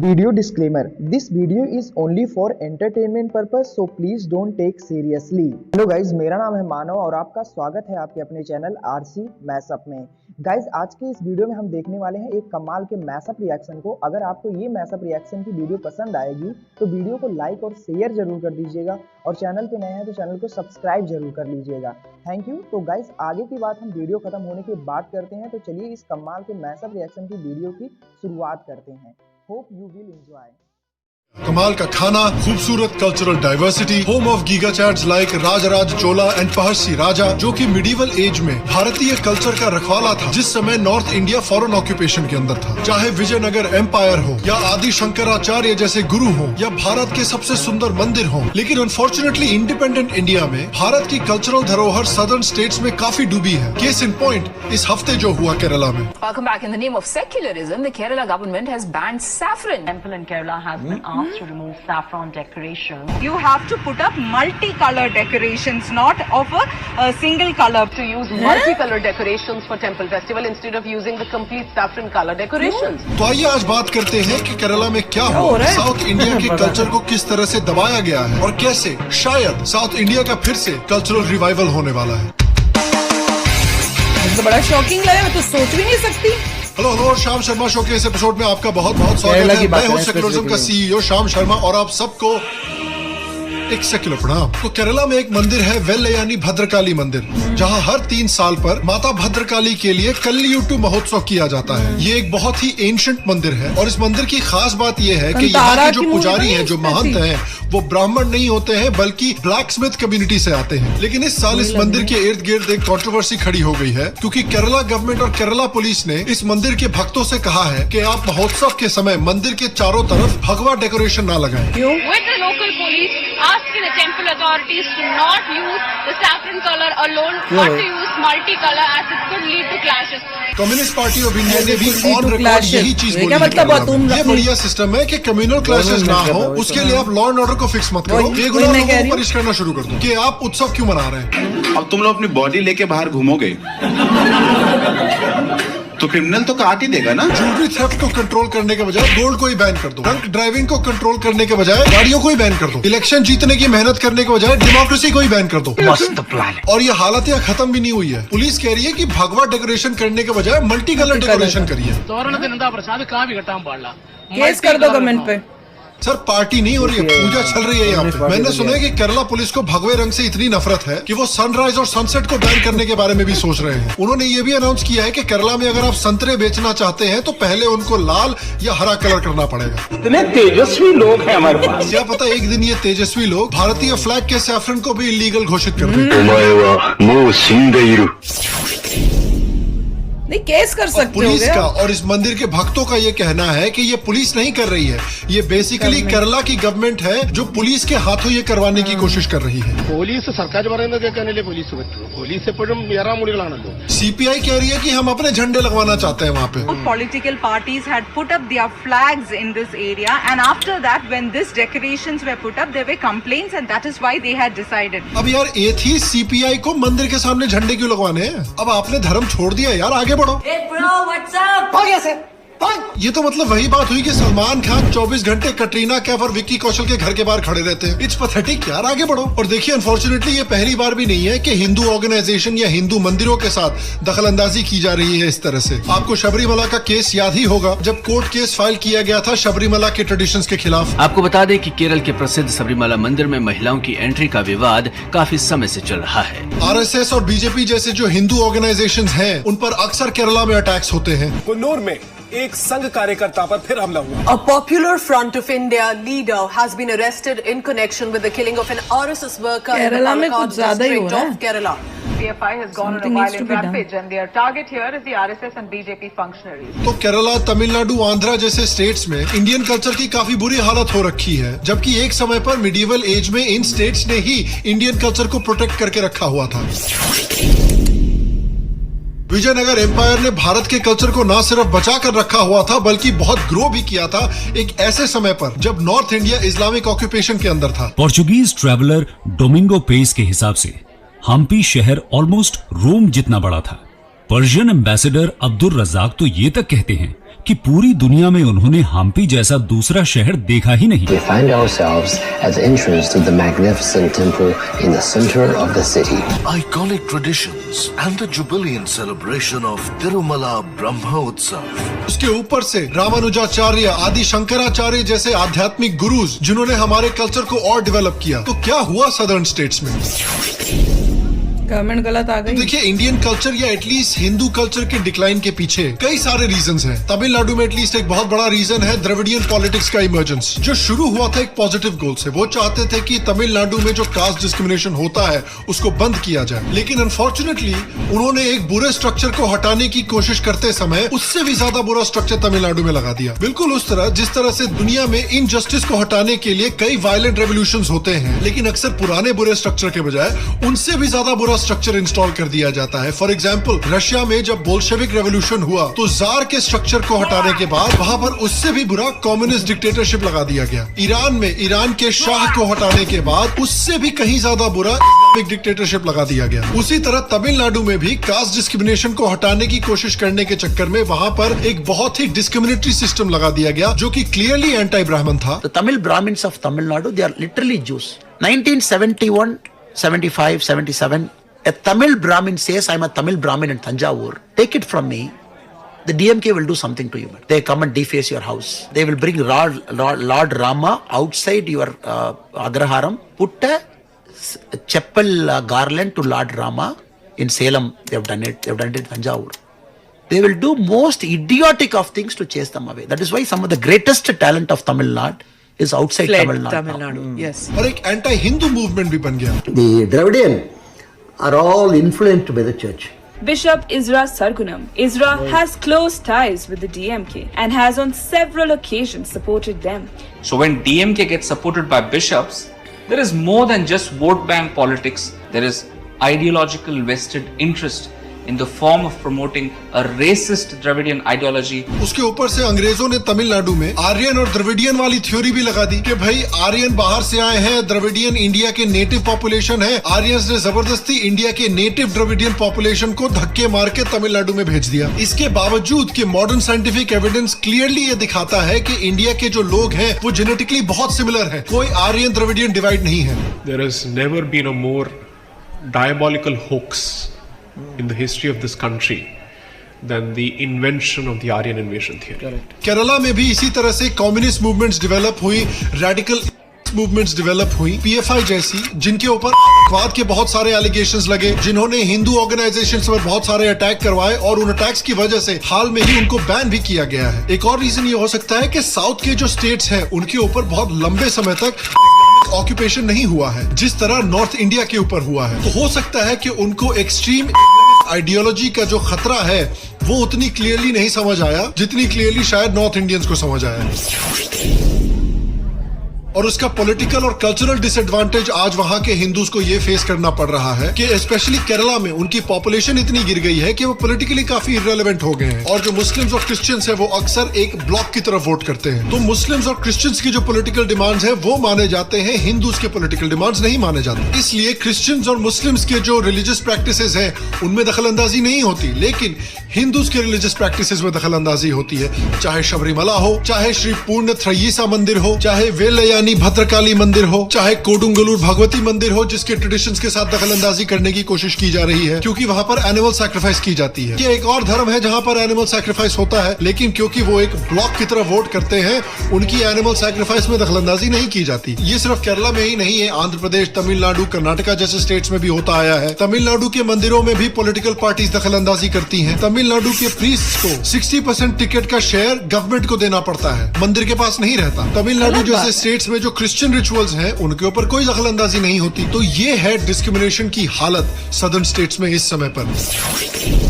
Video disclaimer: This video is only for entertainment purpose, so please don't take seriously. Hello guys, मेरा नाम है मानव और आपका स्वागत है आपके अपने चैनल आरसी मैशअप में। गाइज, आज के इस वीडियो में हम देखने वाले हैं एक कमाल के मैशअप रिएक्शन को। अगर आपको ये मैशअप रिएक्शन की वीडियो पसंद आएगी तो वीडियो को लाइक और शेयर जरूर कर दीजिएगा और चैनल पे नए हैं तो चैनल को सब्सक्राइब जरूर कर लीजिएगा। Thank you. तो गाइज, आगे की बात हम वीडियो खत्म होने के बाद करते हैं, तो चलिए इस कमाल के मैशअप रिएक्शन की वीडियो की शुरुआत करते हैं। Hope you will enjoy. कमाल का खाना, खूबसूरत cultural diversity, home of giga chats like Rajaraja Chola and Paharshi Raja, जो कि मिडीवल एज में भारतीय कल्चर का रखवाला था, जिस समय नॉर्थ इंडिया फॉरेन ऑक्यूपेशन के अंदर था। चाहे विजयनगर एम्पायर हो या आदि शंकराचार्य जैसे गुरु हो या भारत के सबसे सुंदर मंदिर हो, लेकिन अनफॉर्चुनेटली इंडिपेंडेंट इंडिया में भारत की कल्चरल धरोहर सदर्न स्टेट्स में काफी डूबी है। केस इन पॉइंट इस हफ्ते जो हुआ केरला में। Welcome back. In the name of secularism, the Kerala government has banned saffron. Temple in Kerala has been asked to remove saffron decorations. You have to put up multicolor decorations, not of a single color. To use multicolor decorations for temple festival instead of using the complete saffron color decorations. तो आइए आज बात करते हैं कि केरला में क्या हुआ, साउथ इंडिया के कल्चर को किस तरह से दबाया गया है और कैसे शायद साउथ इंडिया का फिर से कल्चरल रिवाइवल होने वाला है। तो बड़ा शॉकिंग लगा, मैं तो सोच भी नहीं सकती। हेलो और श्याम शर्मा शो के इस एपिसोड में आपका बहुत बहुत स्वागत है। मैं हूं सेक्युलरिज्म का सीईओ श्याम शर्मा और आप सबको एक सेक्युलर प्रणाम। तो केरला में एक मंदिर है वेल्लयानी भद्रकाली मंदिर, जहां हर 3 साल पर माता भद्रकाली के लिए कल्लियुट्टू महोत्सव किया जाता है। ये एक बहुत ही एंशिएंट मंदिर है और इस मंदिर की खास बात यह है कि यहाँ के जो पुजारी हैं, जो महंत हैं, वो ब्राह्मण नहीं होते हैं बल्कि ब्लैक स्मिथ कम्युनिटी से आते हैं। लेकिन इस साल इस मंदिर के इर्द गिर्द एक कंट्रोवर्सी खड़ी हो गई है, क्योंकि केरला गवर्नमेंट और केरला पुलिस ने इस मंदिर के भक्तों से कहा है कि आप महोत्सव के समय मंदिर के चारों तरफ भगवा डेकोरेशन ना लगाएं। Asking the temple authorities to not use the saffron color alone, not to use multicolor as it could lead to clashes. Communist party of India ने भी ऑन रिकॉर्ड यही चीज बोली है। ये बढ़िया सिस्टम है कि कम्युनल क्लैशेस ना हो, उसके लिए आप लॉ एंड ऑर्डर को फिक्स मत करो, रेगुलर लोगों को पनिश करना शुरू कर दो कि आप उत्सव क्यों मना रहे हैं। अब तुम लोग अपनी बॉडी लेके बाहर घूमोगे तो क्रिमिनल तो काट ही देगा ना। ज्वेलरी थेफ्ट को कंट्रोल करने के बजाय गोल्ड को ही बैन कर दो। ड्रंक ड्राइविंग को कंट्रोल करने के बजाय गाड़ियों को ही बैन कर दो। इलेक्शन जीतने की मेहनत करने के बजाय डेमोक्रेसी को ही बैन कर दो। मस्त प्लान। और ये हालत यहाँ खत्म भी नहीं हुई है। पुलिस कह रही है कि भगवा डेकोरेशन करने के बजाय मल्टी कलर डेकोरेशन करिए। केस कर दो गवर्नमेंट पे। सर, पार्टी नहीं हो रही है, पूजा चल रही है यहाँ पे। मैंने सुना है कि केरला पुलिस को भगवे रंग से इतनी नफरत है कि वो सनराइज और सनसेट को बैन करने के बारे में भी सोच रहे हैं। उन्होंने ये भी अनाउंस किया है कि केरला में अगर आप संतरे बेचना चाहते हैं तो पहले उनको लाल या हरा कलर करना पड़ेगा। इतने तेजस्वी लोग हैं हमारे पास। क्या पता एक दिन ये तेजस्वी लोग भारतीय फ्लैग के सैफरन को भी इलीगल घोषित कर दें। नहीं, केस कर सकते हो। पुलिस का और इस मंदिर के भक्तों का ये कहना है कि ये पुलिस नहीं कर रही है, ये बेसिकली केरला की गवर्नमेंट है जो पुलिस के हाथों ये करवाने की कोशिश कर रही है। सीपीआई कह रही है कि हम अपने झंडे लगवाना चाहते हैं वहाँ पे। Political parties had put up their flags in this area, and after that, when these decorations were put up, there were complaints, and that is why they had decided. अब यार, एथीस्ट सीपीआई को मंदिर के सामने झंडे क्यों लगवाने हैं? अब आपने धर्म छोड़ दिया यार, आगे बढ़ो। ये तो मतलब वही बात हुई कि सलमान खान 24 घंटे कटरीना कैफ और विक्की कौशल के घर के बाहर खड़े रहते हैं। इट्स पैथेटिक यार, आगे बढ़ो। और देखिए, अनफॉर्चुनेटली ये पहली बार भी नहीं है कि हिंदू ऑर्गेनाइजेशन या हिंदू मंदिरों के साथ दखलंदाजी की जा रही है इस तरह से। आपको शबरीमला का केस याद ही होगा, जब कोर्ट केस फाइल किया गया था शबरीमला के ट्रेडिशंस के खिलाफ। आपको बता दें कि केरल के प्रसिद्ध सबरीमला मंदिर में महिलाओं की एंट्री का विवाद काफी समय से चल रहा है। आरएसएस और बीजेपी जैसे जो हिंदू ऑर्गेनाइजेशंस हैं, उन पर अक्सर केरला में अटैक्स होते हैं। कुन्नूर में एक संघ कार्यकर्ता पर फिर हमला हुआ। A popular Front of India leader has been arrested in connection with the killing of an RSS worker in the Kerala में Palakkad कुछ ज्यादा ही हो district रहा है। of Kerala. PFI has gone on a violent rampage, and their target here is the RSS and BJP functionaries. तो केरला, तमिलनाडु, आंध्रा जैसे states में Indian culture की काफी बुरी हालत हो रखी है, जबकि एक समय पर मिडीवल एज में इन स्टेट्स ने ही इंडियन कल्चर को प्रोटेक्ट करके रखा हुआ था। विजयनगर एम्पायर ने भारत के कल्चर को न सिर्फ बचा कर रखा हुआ था बल्कि बहुत ग्रो भी किया था एक ऐसे समय पर जब नॉर्थ इंडिया इस्लामिक ऑक्यूपेशन के अंदर था। पोर्चुगीज ट्रैवलर डोमिंगो पेस के हिसाब से हम्पी शहर ऑलमोस्ट रोम जितना बड़ा था। पर्शियन एम्बेसडर अब्दुल रज़ाक तो ये तक कहते हैं कि पूरी दुनिया में उन्होंने हम्पी जैसा दूसरा शहर देखा ही नहीं। We find ourselves at the entrance to the magnificent temple in the center of the city. Iconic traditions and the jubilant celebration of Tirumala Brahma Utsav. उसके ऊपर से रामानुजाचार्य, आदि शंकराचार्य जैसे आध्यात्मिक गुरुज जिन्होंने हमारे कल्चर को और डेवलप किया। तो क्या हुआ सदर्न स्टेट्स में? गवर्नमेंट गलत आ गई। देखिए, इंडियन कल्चर या एटलीस्ट हिंदू कल्चर के डिक्लाइन के पीछे कई सारे रीजंस हैं। तमिलनाडु में एटलीस्ट एक बहुत बड़ा रीजन है द्रविडियन पॉलिटिक्स का इमर्जेंस, जो शुरू हुआ था एक पॉजिटिव गोल से। वो चाहते थे कि तमिलनाडु में जो कास्ट डिस्क्रिमिनेशन होता है उसको बंद किया जाए, लेकिन अनफॉर्चुनेटली उन्होंने एक बुरे स्ट्रक्चर को हटाने की कोशिश करते समय उससे भी ज्यादा बुरा स्ट्रक्चर तमिलनाडु में लगा दिया। बिल्कुल उस तरह जिस तरह से दुनिया में इनजस्टिस को हटाने के लिए कई वायलेंट रेवोल्यूशंस होते हैं, लेकिन अक्सर पुराने बुरे स्ट्रक्चर के बजाय उनसे भी ज्यादा बुरा स्ट्रक्चर इंस्टॉल कर दिया जाता है। फॉर एग्जाम्पल, रशिया में जब बोल्शेविक रेवोल्यूशन हुआ तो जार के स्ट्रक्चर को हटाने के बाद वहां पर उससे भी बुरा कम्युनिस्ट डिक्टेटरशिप लगा दिया गया। ईरान में ईरान के शाह को हटाने के बाद उससे भी कहीं ज्यादा बुरा इस्लामिक डिक्टेटरशिप लगा दिया गया। उसी तरह तमिलनाडु में भी कास्ट डिस्क्रिमिनेशन को हटाने की कोशिश करने के चक्कर में वहां पर एक बहुत ही डिस्क्रिमिनेटरी सिस्टम लगा दिया गया, जो कि क्लियरली एंटी ब्राह्मण था। The Tamil Brahmins of Tamil Nadu, they are literally Jews. 1971, 75, 77, a Tamil Brahmin says, I'm a Tamil Brahmin in Tanjavur. Take it from me, the DMK will do something to you. They come and deface your house. They will bring Lord Rama outside your Agraharam, put a chapel garland to Lord Rama in Salem. They have done it. They have done it in Tanjavur. They will do most idiotic of things to chase them away. That is why some of the greatest talent of Tamil Nadu is outside Tamil Nadu. Yes. और एक anti Hindu movement भी बन गया। The Dravidian are all influenced by the church. Bishop Isra Sargunam. Isra has close ties with the DMK and has on several occasions supported them. So when DMK gets supported by bishops, there is more than just vote bank politics. There is ideological vested interest in the form of promoting a racist Dravidian ideology. उसके ऊपर से अंग्रेजों ने तमिलनाडु में आर्यन और Dravidian वाली theory भी लगा दी कि भाई आर्यन बाहर से आए हैं, द्रविडियन इंडिया के नेटिव पॉपुलेशन है। आर्यंस ने जबरदस्ती इंडिया के नेटिव द्रविडियन पॉपुलेशन को धक्के मार के तमिलनाडु में भेज दिया। इसके बावजूद कि मॉडर्न साइंटिफिक एविडेंस क्लियरली ये दिखाता है कि इंडिया के जो लोग हैं वो जेनेटिकली बहुत सिमिलर है, कोई आर्यन द्रविडियन डिवाइड नहीं है। There has never been a more diabolical hoax in the history of this country than the invention of the Aryan invasion theory. Kerala में भी इसी तरह से कम्युनिस्ट मूवमेंट्स डेवलप हुई, रेडिकल मूवमेंट्स डेवलप हुई, पीएफआई जैसी, जिनके ऊपर आतंकवाद के बहुत सारे एलिगेशंस लगे, जिन्होंने हिंदू ऑर्गेनाइजेशंस पर बहुत सारे अटैक करवाए और उन अटैक्स की वजह से हाल में ही उनको बैन भी किया गया है। एक और रीजन ये हो सकता है कि साउथ के जो स्टेट्स हैं उनके ऊपर बहुत लंबे समय तक ऑक्यूपेशन नहीं हुआ है जिस तरह नॉर्थ इंडिया के ऊपर हुआ है। तो हो सकता है कि उनको एक्सट्रीम आइडियोलॉजी का जो खतरा है वो उतनी क्लियरली नहीं समझ आया जितनी क्लियरली शायद नॉर्थ इंडियंस को समझ आया। और उसका पॉलिटिकल और कल्चरल डिसएडवांटेज आज वहां के हिंदूज को ये फेस करना पड़ रहा है कि स्पेशली केरला में उनकी पॉपुलेशन इतनी गिर गई है कि वो पॉलिटिकली काफी इररिलेवेंट हो गए हैं, और जो मुस्लिम्स और क्रिश्चियंस हैं वो अक्सर एक ब्लॉक की तरफ वोट करते हैं। तो मुस्लिम्स और क्रिश्चियंस की जो पॉलिटिकल डिमांड्स हैं वो माने जाते हैं, हिंदूज के पॉलिटिकल डिमांड्स नहीं माने जाते। इसलिए क्रिश्चियंस और मुस्लिम्स के जो रिलीजियस प्रैक्टिसेस हैं उनमें दखल अंदाजी नहीं होती, लेकिन हिंदूज के रिलीजियस प्रैक्टिसेस में दखल अंदाजी होती है। चाहे शबरीमला हो, चाहे श्री पूर्ण थ्रयीसा मंदिर हो, चाहे वेलयानी भद्रकाली मंदिर हो, चाहे कोडुंगलूर भगवती मंदिर हो, जिसके ट्रेडिशंस के साथ दखल अंदाजी करने की कोशिश की जा रही है क्योंकि वहां पर एनिमल सैक्रिफाइस की जाती है। ये एक और धर्म है जहां पर एनिमल सैक्रिफाइस होता है, लेकिन क्योंकि वो एक ब्लॉक की तरफ वोट करते हैं उनकी एनिमल सैक्रिफाइस में दखल अंदाजी नहीं की जाती। ये सिर्फ केरला में ही नहीं है, आंध्र प्रदेश, तमिलनाडु, कर्नाटका जैसे स्टेट्स में भी होता आया है। तमिलनाडु के मंदिरों में भी पॉलिटिकल पार्टीज दखल अंदाजी करती हैं। तमिलनाडु के प्रीस्ट को 60% टिकट का शेयर गवर्नमेंट को देना पड़ता है, मंदिर के पास नहीं रहता। तमिलनाडु जैसे स्टेट्स में जो क्रिश्चियन रिचुअल्स हैं उनके ऊपर कोई दखल अंदाजी नहीं होती। तो ये है डिस्क्रिमिनेशन की हालत सदर्न स्टेट्स में इस समय पर।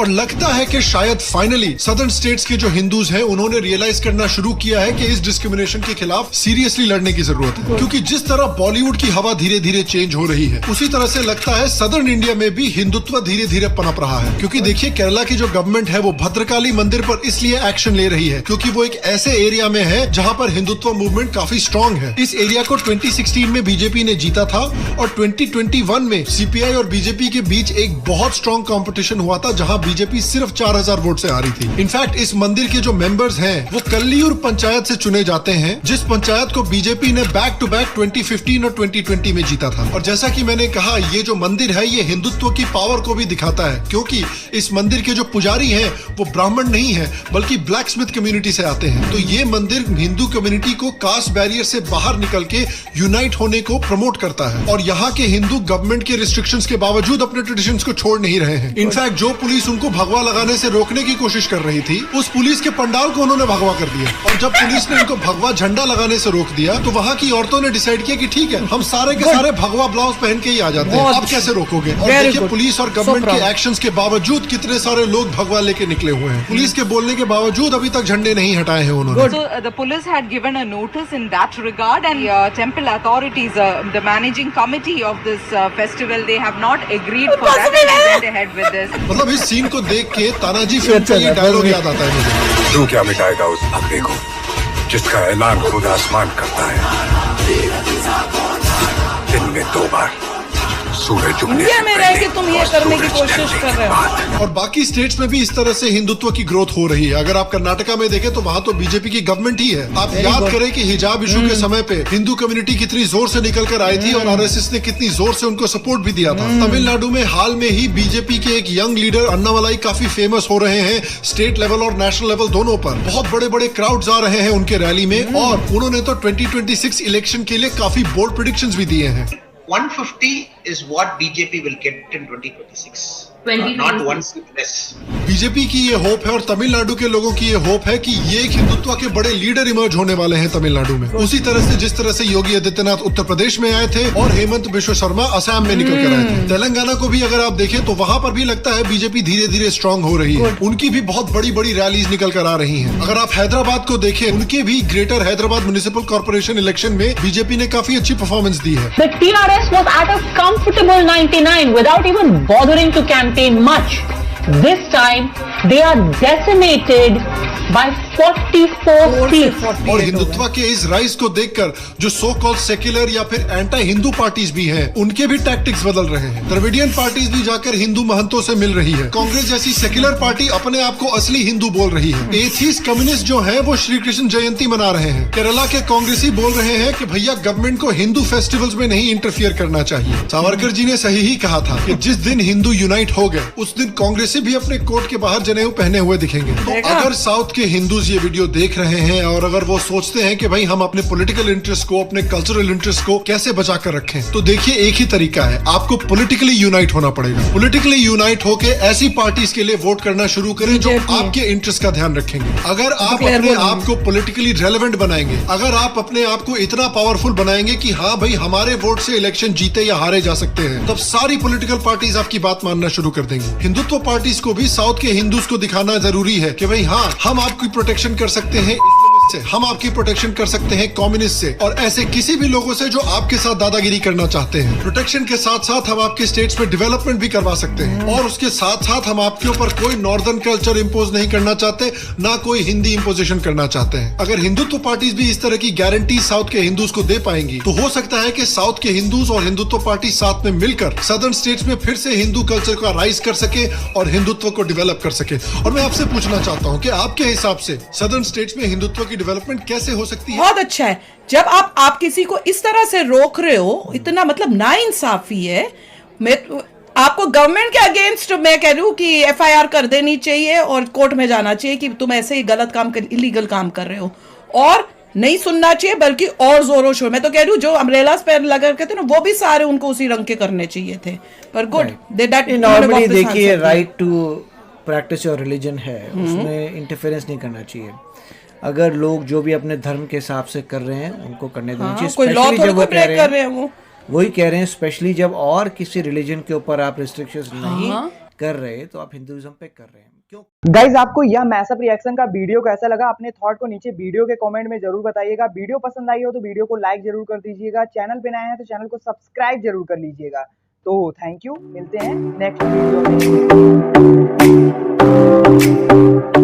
और लगता है कि शायद फाइनली सदर्न स्टेट्स के जो हिंदूज हैं उन्होंने रियलाइज करना शुरू किया है कि इस डिस्क्रिमिनेशन के खिलाफ सीरियसली लड़ने की जरूरत है, क्योंकि जिस तरह बॉलीवुड की हवा धीरे धीरे चेंज हो रही है उसी तरह से लगता है सदर्न इंडिया में भी हिंदुत्व धीरे धीरे पनप रहा है। क्योंकि देखिए, केरला की जो गवर्नमेंट है वो भद्रकाली मंदिर पर इसलिए एक्शन ले रही है क्योंकि वो एक ऐसे एरिया में है जहां पर हिंदुत्व मूवमेंट काफी स्ट्रॉन्ग है। इस एरिया को 2016 में बीजेपी ने जीता था और 2021 में सीपीआई और बीजेपी के बीच एक बहुत स्ट्रॉन्ग कॉम्पिटिशन हुआ था जहां बीजेपी सिर्फ 4000 वोट से हारी थी। इनफैक्ट इस मंदिर के जो मेंबर्स हैं वो कल्लियूर पंचायत से चुने जाते हैं, जिस पंचायत को बीजेपी ने बैक टू बैक 2015 और 2020 में जीता था। और जैसा कि मैंने कहा, ये जो मंदिर है ये हिंदुत्व की पावर को भी दिखाता है, क्योंकि इस मंदिर के जो पुजारी हैं वो ब्राह्मण नहीं है बल्कि ब्लैक स्मिथ कम्युनिटी से आते हैं। तो ये मंदिर हिंदू कम्युनिटी को कास्ट बैरियर से बाहर निकल के यूनाइट होने को प्रमोट करता है। और यहाँ के हिंदू गवर्नमेंट के रिस्ट्रिक्शंस के बावजूद अपने ट्रेडिशंस को छोड़ नहीं रहे हैं। इनफैक्ट जो पुलिस उनको भगवा लगाने से रोकने की कोशिश कर रही थी, उस पुलिस के पंडाल को उन्होंने भगवा कर दिया। और जब पुलिस ने उनको भगवा झंडा लगाने से रोक दिया तो वहाँ की औरतों ने डिसाइड किया कि ठीक है, हम सारे के सारे भगवा ब्लाउज पहन के ही आ जाते हैं, अब कैसे रोकोगे। और देखिए पुलिस और गवर्नमेंट के एक्शंस के बावजूद कितने सारे लोग भगवा लेके निकले हुए हैं। पुलिस के बोलने के बावजूद अभी तक झंडे नहीं हटाए हैं उन्होंने। So the police had given a notice in that regard, and temple authorities, the managing committee of this festival, they have not agreed for that and they went ahead with this. मतलब इस scene को देख के Tanaji film का ये dialogue याद आता है मुझे। तू क्या मिटाएगा उस भगवे को जिसका ऐलान खुद आसमान करता है, दिन में 2 बार सूरज उगने से में रह के तुम ये करने की कोशिश कर रहे हो। और बाकी स्टेट्स में भी इस तरह से हिंदुत्व की ग्रोथ हो रही है। अगर आप कर्नाटका में देखें तो वहाँ तो बीजेपी की गवर्नमेंट ही है। आप याद करें कि हिजाब इशू के समय पे हिंदू कम्युनिटी कितनी जोर से निकल कर आई थी और आरएसएस ने कितनी जोर से उनको सपोर्ट भी दिया था। तमिलनाडु में हाल में ही बीजेपी के एक यंग लीडर अन्नामलाई काफी फेमस हो रहे हैं, स्टेट लेवल और नेशनल लेवल दोनों पर। बहुत बड़े बड़े क्राउड्स आ रहे हैं उनके रैली में, और उन्होंने तो 2026 इलेक्शन के लिए काफी बोल्ड प्रेडिक्शंस भी दिए हैं। 150 is what BJP will get in 2026. Not 150 less. BJP की ये होप है और तमिलनाडु के लोगों की ये होप है कि ये एक हिंदुत्व के बड़े लीडर इमर्ज होने वाले हैं तमिलनाडु में। उसी तरह से जिस तरह से योगी आदित्यनाथ उत्तर प्रदेश में आए थे और हेमंत बिश्व शर्मा असम में निकल कर आए थे। तेलंगाना को भी अगर आप देखें तो वहां पर भी लगता है बीजेपी धीरे धीरे स्ट्रांग हो रही है। उनकी भी बहुत बड़ी बड़ी रैलीज निकल कर आ रही है। अगर आप हैदराबाद को देखें, उनके भी greater Hyderabad municipal corporation election में बीजेपी ने काफी अच्छी परफॉर्मेंस दी है। The TRS was at a comfortable 99 without even bothering to campaign much. This time they are decimated by 44 seats. और हिंदुत्व के इस राइज को देखकर जो सो कॉल्ड सेक्युलर या फिर एंटी हिंदू पार्टीज भी हैं, उनके भी टैक्टिक्स बदल रहे हैं। द्रविडियन पार्टीज भी जाकर हिंदू महंतों से मिल रही है। कांग्रेस जैसी सेक्युलर पार्टी अपने आप को असली हिंदू बोल रही है। एथीस्ट कम्युनिस्ट जो हैं वो श्री कृष्ण जयंती मना रहे हैं। केरला के कांग्रेसी बोल रहे हैं कि भैया गवर्नमेंट को हिंदू फेस्टिवल्स में नहीं इंटरफियर करना चाहिए। सावरकर जी ने सही ही कहा था कि जिस दिन हिंदू यूनाइट हो गए उस दिन कांग्रेसी भी अपने कोर्ट के बाहर जनेऊ पहने हुए दिखेंगे। तो अगर साउथ के हिंदूज ये वीडियो देख रहे हैं और अगर वो सोचते हैं कि भाई हम अपने पॉलिटिकल इंटरेस्ट को, अपने कल्चरल इंटरेस्ट को कैसे बचा कर रखें, तो देखिए एक ही तरीका है, आपको पॉलिटिकली यूनाइट होना पड़ेगा। पॉलिटिकली यूनाइट होके ऐसी पार्टीज के लिए वोट करना शुरू करें जो आपके इंटरेस्ट का ध्यान रखेंगे। अगर आप अपने आप को पॉलिटिकली रेलेवेंट बनाएंगे, अगर आप अपने आप को इतना पावरफुल बनाएंगे कि हाँ भाई हमारे वोट से इलेक्शन जीते या हारे जा सकते हैं, तब सारी पॉलिटिकल पार्टीज आपकी बात मानना शुरू कर देंगी। हिंदुत्व पार्टीज को भी साउथ के हिंदूज को दिखाना जरूरी है कि भाई हाँ, हम आपकी प्रोटेक्शन कर सकते हैं से, हम आपकी प्रोटेक्शन कर सकते हैं कम्युनिस्ट से और ऐसे किसी भी लोगों से जो आपके साथ दादागिरी करना चाहते हैं। प्रोटेक्शन के साथ साथ हम आपके स्टेट्स में डेवलपमेंट भी करवा सकते हैं और उसके साथ साथ हम आपके ऊपर कोई नॉर्दर्न कल्चर इंपोज नहीं करना चाहते, ना कोई हिंदी इंपोजिशन करना चाहते हैं। अगर हिंदुत्व पार्टीज भी इस तरह की गारंटी साउथ के हिंदूज को दे पाएंगी तो हो सकता है कि साउथ के हिंदूज और हिंदुत्व पार्टी साथ में मिलकर सदर्न स्टेट्स में फिर से हिंदू कल्चर का राइज कर सके और हिंदुत्व को डेवलप कर सके। और मैं आपसे पूछना चाहता हूँ कि आपके हिसाब से सदर्न स्टेट्स में हिंदुत्व की डेवलपमेंट कैसे हो सकती है? बहुत अच्छा है। जब आप किसी को इस तरह से रोक रहे हो, इतना मतलब नाइंसाफी है। मैं आपको गवर्नमेंट के अगेंस्ट मैं कह रही हूँ कि एफआईआर कर देनी चाहिए और कोर्ट में जाना चाहिए कि तुम ऐसे ही गलत काम कर, इलीगल काम कर रहे हो, और नहीं सुनना चाहिए बल्कि और जोरों शोर। मैं तो कह रही हूँ जो अम्ब्रेलास पे लगा के थे ना, वो भी सारे उनको उसी रंग के करने चाहिए थे। पर गुड दैट नॉर्मली देखिए right to practice your religion है, उसमें इंटरफेरेंस नहीं करना चाहिए। अगर लोग जो भी अपने धर्म के हिसाब से कर रहे हैं उनको करने देना चाहिए। कोई लॉ थोड़ी को ब्रेक कर रहे हैं, वो वही कह रहे हैं, स्पेशली जब और किसी रिलीजन के ऊपर आप रिस्ट्रिक्शंस नहीं कर रहे तो आप हिंदुइज्म पे कर रहे हैं। क्यों गाइज आपको यह मैसअप रिएक्शन का वीडियो कैसा लगा? अपने थॉट को नीचे वीडियो के कमेंट में जरूर बताइएगा। वीडियो पसंद आई हो तो वीडियो को लाइक जरूर कर दीजिएगा। चैनल पे नए हैं तो चैनल को सब्सक्राइब जरूर कर लीजिएगा। तो थैंक यू, मिलते हैं नेक्स्ट वीडियो में।